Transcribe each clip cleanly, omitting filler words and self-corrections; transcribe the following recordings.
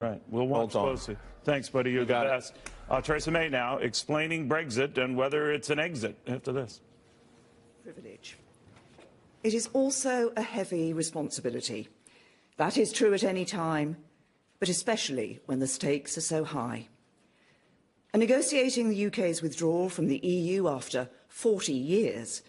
Right. We'll watch closely. Thanks, buddy. You're the best. Theresa May now explaining Brexit and whether it's an exit after this. Privilege. It is also a heavy responsibility. That is true at any time, but especially when the stakes are so high. And negotiating the UK's withdrawal from the EU after 40 years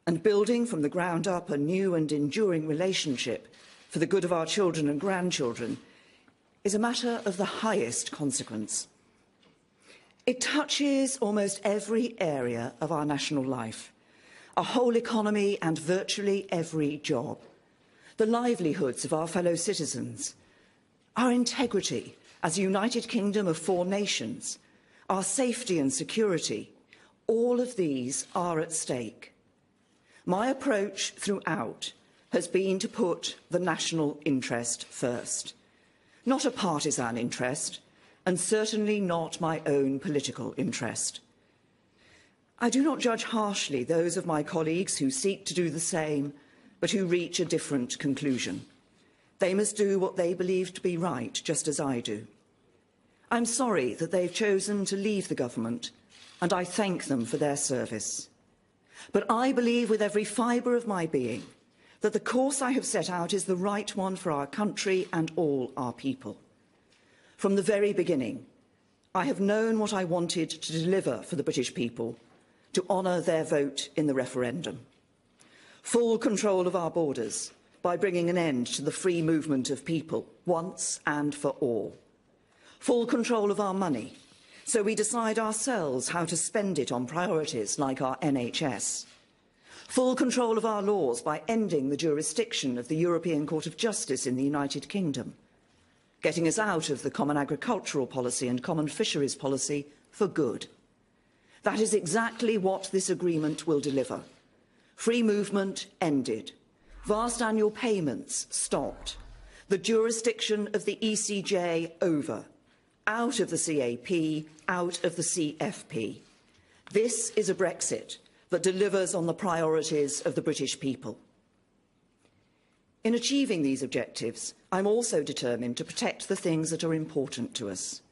and building from the ground up a new and enduring relationship for the good of our children and grandchildren is a matter of the highest consequence. It touches almost every area of our national life, our whole economy and virtually every job, the livelihoods of our fellow citizens, our integrity as a United Kingdom of 4 nations, our safety and security. All of these are at stake. My approach throughout has been to put the national interest first, not a partisan interest, and certainly not my own political interest. I do not judge harshly those of my colleagues who seek to do the same, but who reach a different conclusion. They must do what they believe to be right, just as I do. I'm sorry that they've chosen to leave the government, and I thank them for their service. But I believe with every fibre of my being that the course I have set out is the right one for our country and all our people. From the very beginning, I have known what I wanted to deliver for the British people, to honour their vote in the referendum. Full control of our borders by bringing an end to the free movement of people, once and for all. Full control of our money, so we decide ourselves how to spend it on priorities like our NHS. Full control of our laws by ending the jurisdiction of the European Court of Justice in the United Kingdom, getting us out of the common agricultural policy and common fisheries policy for good. That is exactly what this agreement will deliver. Free movement ended. Vast annual payments stopped. The jurisdiction of the ECJ over. Out of the CAP, out of the CFP. This is a Brexit that delivers on the priorities of the British people. In achieving these objectives, I'm also determined to protect the things that are important to us.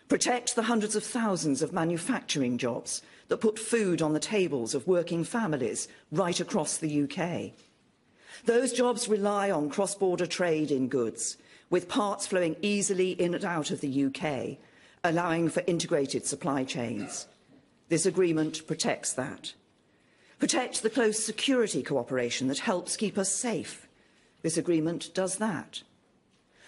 Protect the hundreds of thousands of manufacturing jobs that put food on the tables of working families right across the UK. Those jobs rely on cross-border trade in goods, with parts flowing easily in and out of the UK, allowing for integrated supply chains. This agreement protects that. Protect the close security cooperation that helps keep us safe. This agreement does that.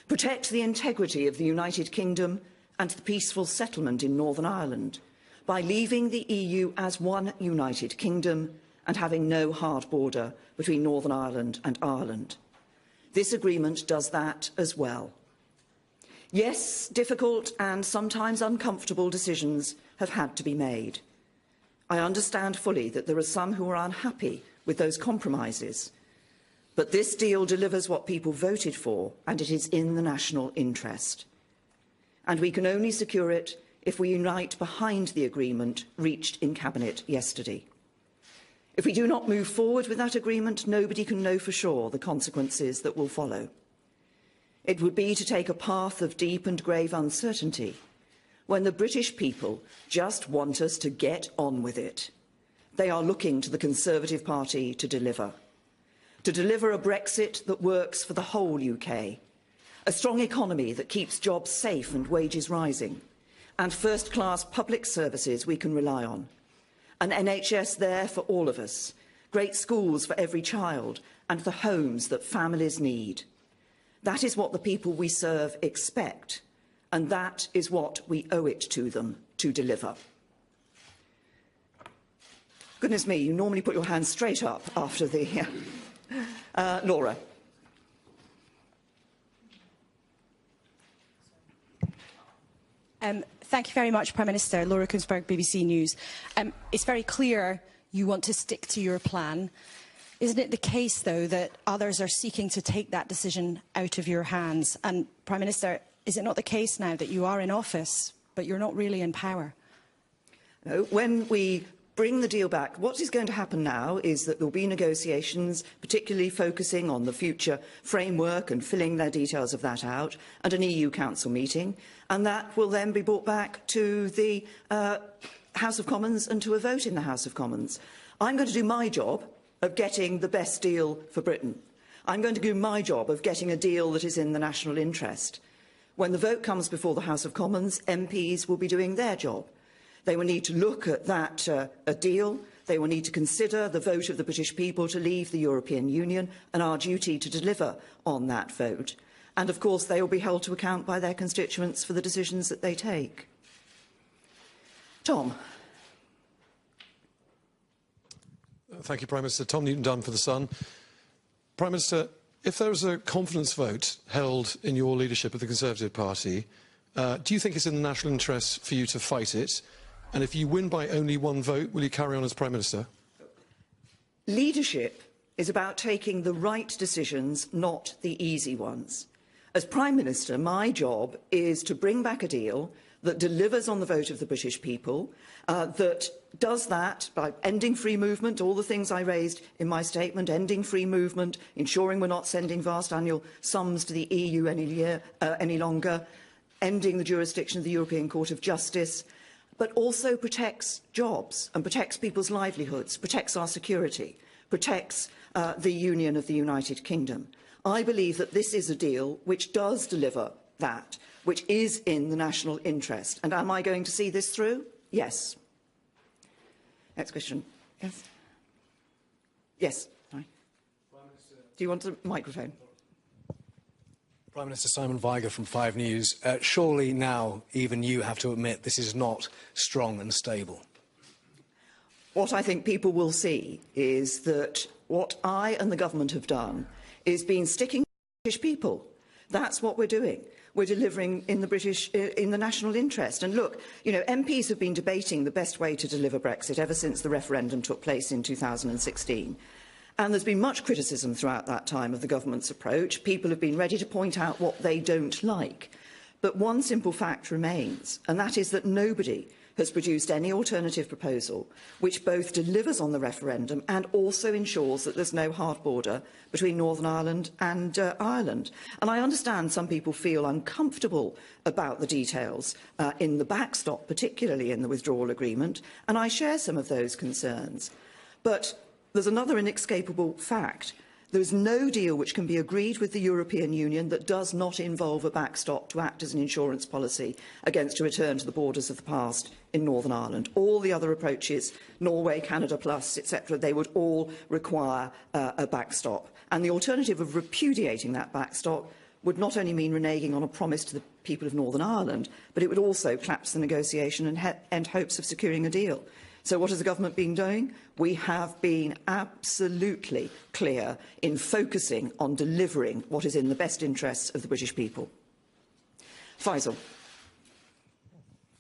Protect the integrity of the United Kingdom and the peaceful settlement in Northern Ireland by leaving the EU as one United Kingdom and having no hard border between Northern Ireland and Ireland. This agreement does that as well. Yes, difficult and sometimes uncomfortable decisions have had to be made. I understand fully that there are some who are unhappy with those compromises. But this deal delivers what people voted for, and it is in the national interest. And we can only secure it if we unite behind the agreement reached in Cabinet yesterday. If we do not move forward with that agreement, nobody can know for sure the consequences that will follow. It would be to take a path of deep and grave uncertainty when the British people just want us to get on with it. They are looking to the Conservative Party to deliver a Brexit that works for the whole UK, a strong economy that keeps jobs safe and wages rising, and first-class public services we can rely on. An NHS there for all of us, great schools for every child, and the homes that families need. That is what the people we serve expect, and that is what we owe it to them to deliver. Goodness me, you normally put your hand straight up after the... Laura. Thank you very much, Prime Minister. Laura Kunsberg, BBC News. It's very clear you want to stick to your plan. Isn't it the case, though, that others are seeking to take that decision out of your hands? And, Prime Minister, is it not the case now that you are in office, but you're not really in power? No, when we bring the deal back. What is going to happen now is that there will be negotiations, particularly focusing on the future framework and filling their details of that out, and an EU Council meeting, and that will then be brought back to the House of Commons and to a vote in the House of Commons. I'm going to do my job of getting the best deal for Britain. I'm going to do my job of getting a deal that is in the national interest. When the vote comes before the House of Commons, MPs will be doing their job. They will need to look at that a deal. They will need to consider the vote of the British people to leave the European Union and our duty to deliver on that vote. And, of course, they will be held to account by their constituents for the decisions that they take. Tom. Thank you, Prime Minister. Tom Newton-Dunn for The Sun. Prime Minister, if there is a confidence vote held in your leadership of the Conservative Party, do you think it's in the national interest for you to fight it? And if you win by only one vote, will you carry on as Prime Minister? Leadership is about taking the right decisions, not the easy ones. As Prime Minister, my job is to bring back a deal that delivers on the vote of the British people, that does that by ending free movement, all the things I raised in my statement, ending free movement, ensuring we're not sending vast annual sums to the EU any longer, ending the jurisdiction of the European Court of Justice, but also protects jobs and protects people's livelihoods, protects our security, protects the Union of the United Kingdom. I believe that this is a deal which does deliver that, which is in the national interest. And am I going to see this through? Yes. Next question. Yes. Yes. Sorry. Do you want a microphone? Prime Minister Simon Viger from 5 News. Surely now even you have to admit this is not strong and stable. What I think people will see is that what I and the government have done is been sticking to the British people. That's what we're doing. We're delivering in the national interest. And look, you know, MPs have been debating the best way to deliver Brexit ever since the referendum took place in 2016. And there's been much criticism throughout that time of the government's approach. People have been ready to point out what they don't like. But one simple fact remains, and that is that nobody has produced any alternative proposal which both delivers on the referendum and also ensures that there's no hard border between Northern Ireland and Ireland. And I understand some people feel uncomfortable about the details in the backstop, particularly in the withdrawal agreement, and I share some of those concerns. But there's another inescapable fact. There is no deal which can be agreed with the European Union that does not involve a backstop to act as an insurance policy against a return to the borders of the past in Northern Ireland. All the other approaches, Norway, Canada Plus, etc., they would all require a backstop. And the alternative of repudiating that backstop would not only mean reneging on a promise to the people of Northern Ireland, but it would also collapse the negotiation and end hopes of securing a deal. So what has the government been doing? We have been absolutely clear in focusing on delivering what is in the best interests of the British people. Faisal.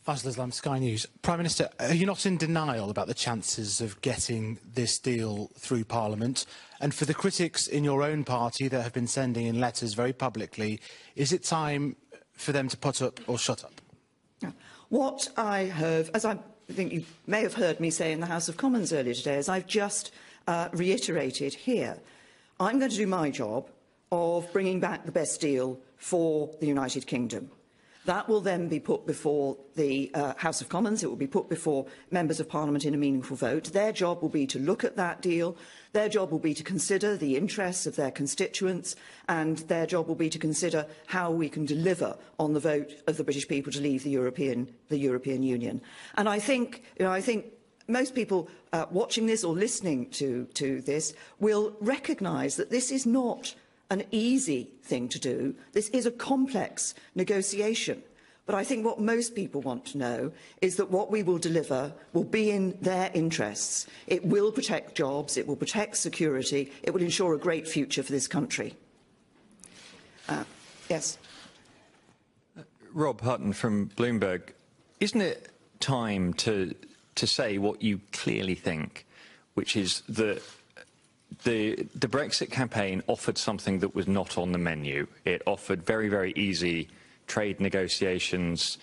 Faisal Islam, Sky News. Prime Minister, are you not in denial about the chances of getting this deal through Parliament? And for the critics in your own party that have been sending in letters very publicly, is it time for them to put up or shut up? What I have, as I think you may have heard me say in the House of Commons earlier today, as I've just reiterated here, I'm going to do my job of bringing back the best deal for the United Kingdom. That will then be put before the House of Commons. It will be put before members of Parliament in a meaningful vote. Their job will be to look at that deal. Their job will be to consider the interests of their constituents, and their job will be to consider how we can deliver on the vote of the British people to leave the European Union. And I think most people watching this or listening to this will recognise that this is not an easy thing to do. This is a complex negotiation. But I think what most people want to know is that what we will deliver will be in their interests. It will protect jobs, it will protect security, it will ensure a great future for this country. Yes. Rob Hutton from Bloomberg. Isn't it time to say what you clearly think, which is that the Brexit campaign offered something that was not on the menu? It offered very, very easy trade negotiations.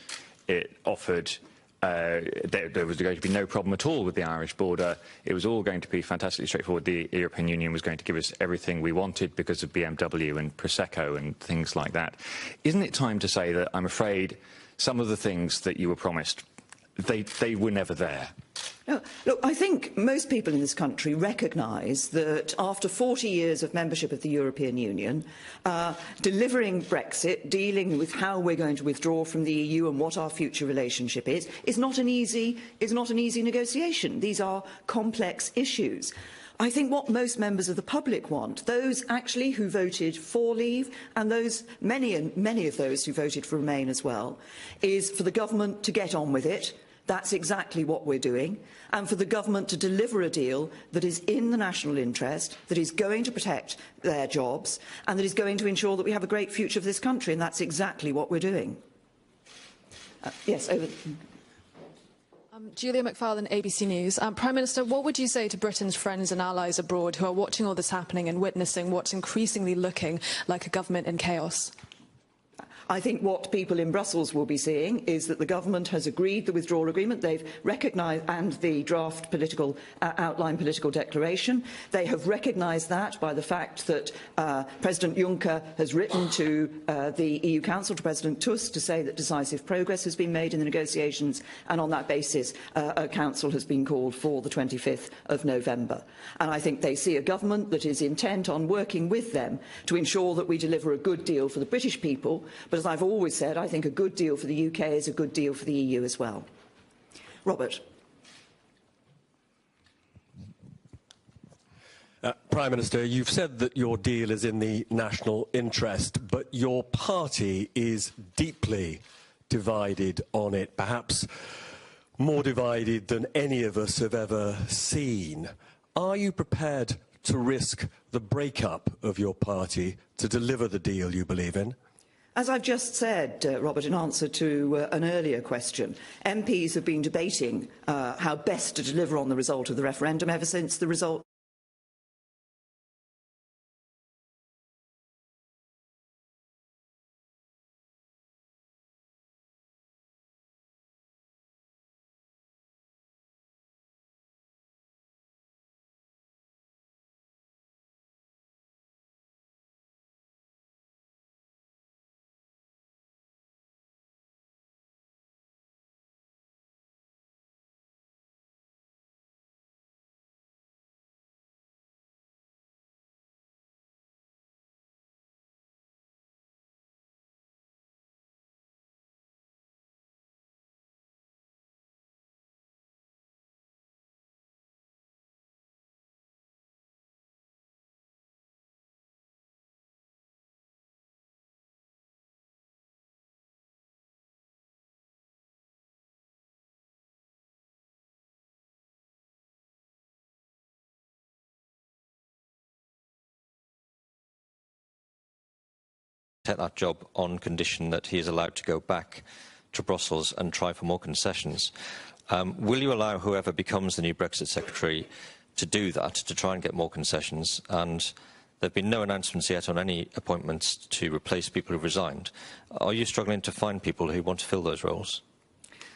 It offered there was going to be no problem at all with the Irish border. It was all going to be fantastically straightforward. The European Union was going to give us everything we wanted because of BMW and Prosecco and things like that. Isn't it time to say that I'm afraid some of the things that you were promised, they were never there? No, look, I think most people in this country recognise that after 40 years of membership of the European Union, delivering Brexit, dealing with how we're going to withdraw from the EU and what our future relationship is not an easy negotiation. These are complex issues. I think what most members of the public want, those actually who voted for leave and many of those who voted for Remain as well, is for the government to get on with it. That's exactly what we're doing. And for the government to deliver a deal that is in the national interest, that is going to protect their jobs, and that is going to ensure that we have a great future for this country. And that's exactly what we're doing. Yes, over. Julia McFarlane, ABC News. Prime Minister, what would you say to Britain's friends and allies abroad who are watching all this happening and witnessing what's increasingly looking like a government in chaos? I think what people in Brussels will be seeing is that the government has agreed the withdrawal agreement. They've recognised, and the draft political outline political declaration. They have recognised that by the fact that President Juncker has written to the EU Council, to President Tusk, to say that decisive progress has been made in the negotiations, and on that basis a council has been called for the 25th of November. And I think they see a government that is intent on working with them to ensure that we deliver a good deal for the British people. But as I've always said, I think a good deal for the UK is a good deal for the EU as well. Robert. Prime Minister, you've said that your deal is in the national interest, but your party is deeply divided on it, perhaps more divided than any of us have ever seen. Are you prepared to risk the breakup of your party to deliver the deal you believe in? As I've just said, Robert, in answer to an earlier question, MPs have been debating how best to deliver on the result of the referendum ever since the result take that job on condition that he is allowed to go back to Brussels and try for more concessions. Will you allow whoever becomes the new Brexit Secretary to do that, to try and get more concessions? And there have been no announcements yet on any appointments to replace people who've resigned. Are you struggling to find people who want to fill those roles?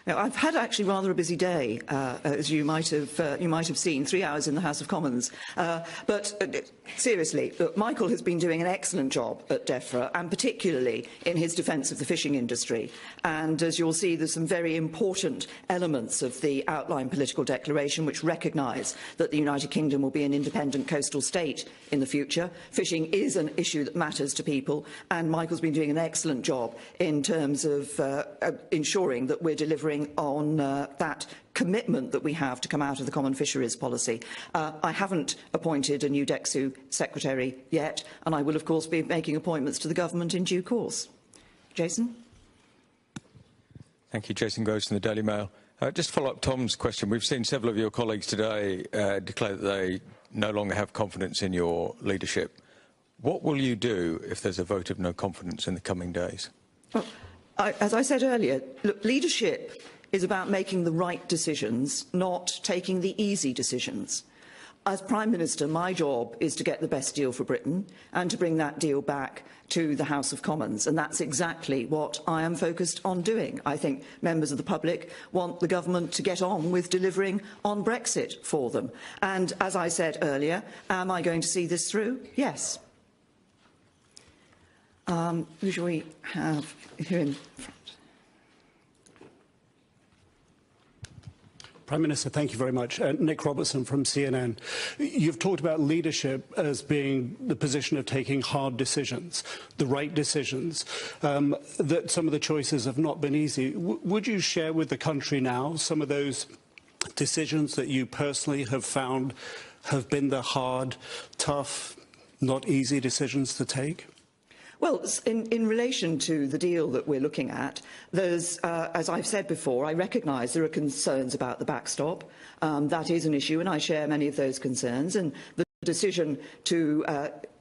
Now, I've had actually rather a busy day, as you might have seen, 3 hours in the House of Commons. But seriously, look, Michael has been doing an excellent job at DEFRA, and particularly in his defence of the fishing industry. And as you'll see, there's some very important elements of the outline political declaration which recognise that the United Kingdom will be an independent coastal state in the future. Fishing is an issue that matters to people, and Michael's been doing an excellent job in terms of ensuring that we're delivering on that commitment that we have to come out of the common fisheries policy. I haven't appointed a new DEXU secretary yet, and I will of course be making appointments to the government in due course. Jason? Thank you. Jason Groves from the Daily Mail. Just to follow up Tom's question, we've seen several of your colleagues today declare that they no longer have confidence in your leadership. What will you do if there's a vote of no confidence in the coming days? Well, as I said earlier, look, leadership is about making the right decisions, not taking the easy decisions. As Prime Minister, my job is to get the best deal for Britain and to bring that deal back to the House of Commons, and that's exactly what I am focused on doing. I think members of the public want the government to get on with delivering on Brexit for them. And as I said earlier, am I going to see this through? Yes. Who shall we have here in front? Prime Minister, thank you very much. Nick Robertson from CNN. You've talked about leadership as being the position of taking hard decisions, the right decisions, that some of the choices have not been easy. Would you share with the country now some of those decisions that you personally have found have been the hard, tough, not easy decisions to take? Well, in relation to the deal that we're looking at, there's, as I've said before, I recognise there are concerns about the backstop. That is an issue, and I share many of those concerns. And the decision to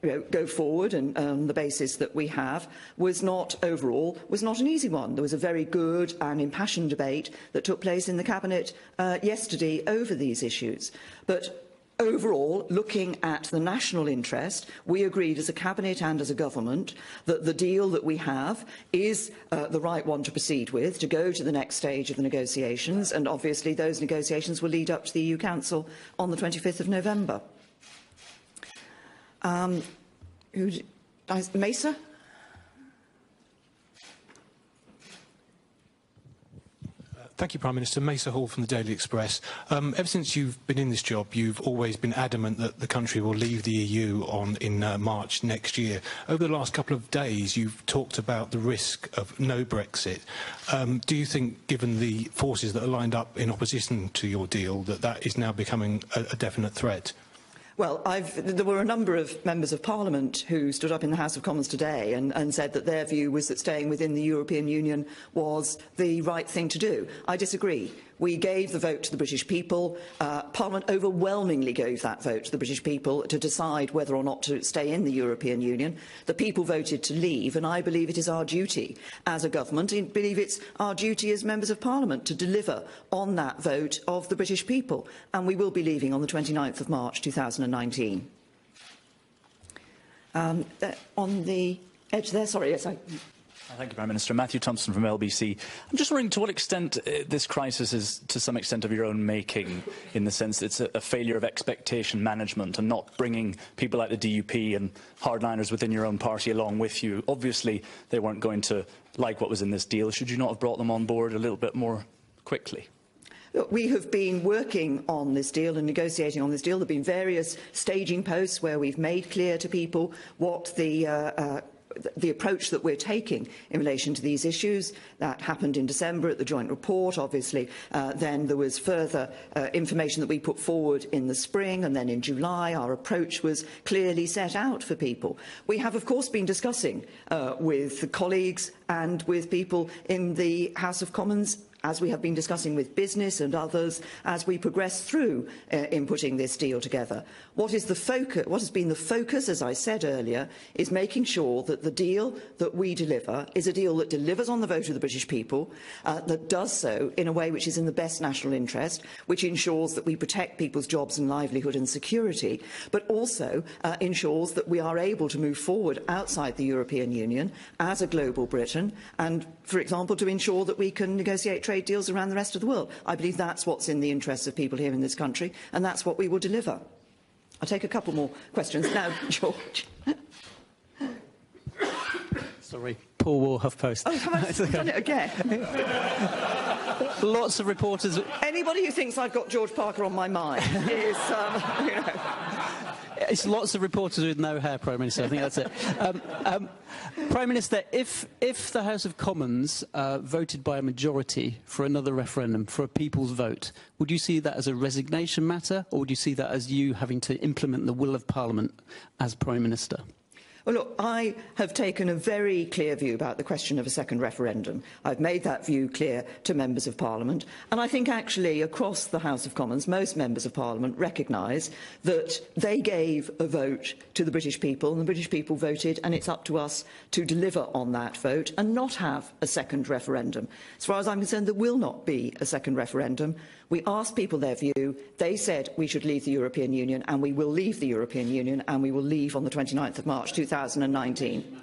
go forward and on the basis that we have was not, overall, was not an easy one. There was a very good and impassioned debate that took place in the Cabinet yesterday over these issues. But overall, looking at the national interest, we agreed as a Cabinet and as a government that the deal that we have is the right one to proceed with, to go to the next stage of the negotiations, and obviously those negotiations will lead up to the EU Council on the 25th of November. Mesa? Thank you, Prime Minister. Mesa Hall from the Daily Express. Ever since you've been in this job, you've always been adamant that the country will leave the EU in March next year. Over the last couple of days, you've talked about the risk of no Brexit. Do you think, given the forces that are lined up in opposition to your deal, that that is now becoming a definite threat? Well, there were a number of members of Parliament who stood up in the House of Commons today and said that their view was that staying within the European Union was the right thing to do. I disagree. We gave the vote to the British people. Parliament overwhelmingly gave that vote to the British people to decide whether or not to stay in the European Union. The people voted to leave, and I believe it is our duty as a government, I believe it's our duty as members of Parliament to deliver on that vote of the British people. And we will be leaving on the 29th of March 2019. On the edge there, sorry, yes, Thank you, Prime Minister. Matthew Thompson from LBC. I'm just wondering to what extent this crisis is to some extent of your own making, in the sense that it's a failure of expectation management and not bringing people like the DUP and hardliners within your own party along with you. Obviously, they weren't going to like what was in this deal. Should you not have brought them on board a little bit more quickly? We have been working on this deal and negotiating on this deal. There have been various staging posts where we've made clear to people what the approach that we're taking in relation to these issues. That happened in December at the joint report. Obviously, then there was further information that we put forward in the spring, and then in July our approach was clearly set out for people. We have, of course, been discussing with colleagues and with people in the House of Commons, as we have been discussing with business and others as we progress through in putting this deal together. What has been the focus, as I said earlier, is making sure that the deal that we deliver is a deal that delivers on the vote of the British people, that does so in a way which is in the best national interest, which ensures that we protect people's jobs and livelihood and security, but also ensures that we are able to move forward outside the European Union as a global Britain, and, for example, to ensure that we can negotiate trade deals around the rest of the world. I believe that's what's in the interests of people here in this country, and that's what we will deliver. I'll take a couple more questions now, George. Sorry, Paul Wall, HuffPost. Oh, have I done it again? Lots of reporters. Anybody who thinks I've got George Parker on my mind is, you know. It's lots of reporters with no hair, Prime Minister. I think that's it. Prime Minister, if the House of Commons voted by a majority for another referendum, for a people's vote, would you see that as a resignation matter, or would you see that as you having to implement the will of Parliament as Prime Minister? Well, look, I have taken a very clear view about the question of a second referendum. I've made that view clear to members of Parliament, and I think actually across the House of Commons, most members of Parliament recognise that they gave a vote to the British people, and the British people voted, and it's up to us to deliver on that vote and not have a second referendum. As far as I'm concerned, there will not be a second referendum. We asked people their view. They said we should leave the European Union, and we will leave the European Union, and we will leave on the 29th of March 2019.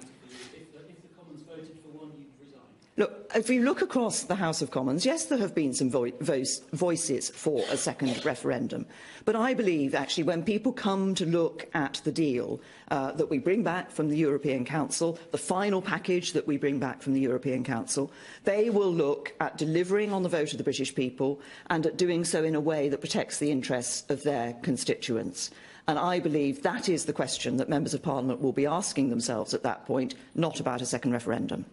Look, if you look across the House of Commons, yes, there have been some voices for a second referendum. But I believe, actually, when people come to look at the deal that we bring back from the European Council, the final package that we bring back from the European Council, they will look at delivering on the vote of the British people and at doing so in a way that protects the interests of their constituents. And I believe that is the question that members of Parliament will be asking themselves at that point, not about a second referendum.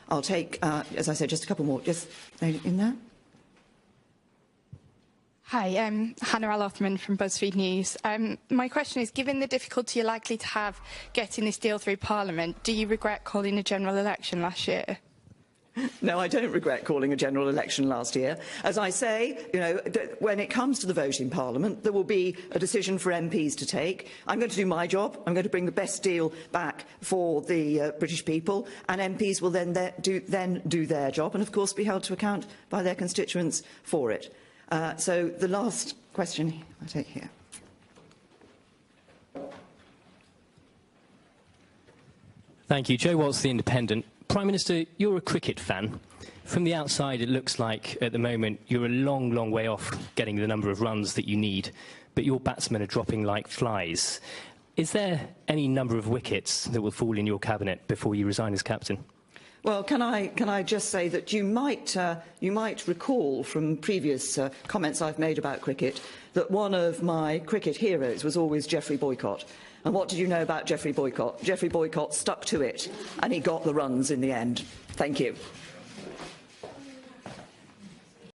I'll take, as I said, just a couple more. Just in there. Hi, I'm Hannah Al-Othman from BuzzFeed News. My question is, given the difficulty you're likely to have getting this deal through Parliament, do you regret calling a general election last year? No, I don't regret calling a general election last year. As I say, when it comes to the vote in Parliament, there will be a decision for MPs to take. I'm going to do my job. I'm going to bring the best deal back for the British people, and MPs will then do their job and, of course, be held to account by their constituents for it. So the last question I take here. Thank you. Joe Waltz, The Independent. Prime Minister, you're a cricket fan. From the outside, it looks like, at the moment, you're a long, long way off getting the number of runs that you need, but your batsmen are dropping like flies. Is there any number of wickets that will fall in your cabinet before you resign as captain? Well, can I just say that you might recall from previous comments I've made about cricket that one of my cricket heroes was always Geoffrey Boycott. And what did you know about Geoffrey Boycott? Geoffrey Boycott stuck to it, and he got the runs in the end. Thank you.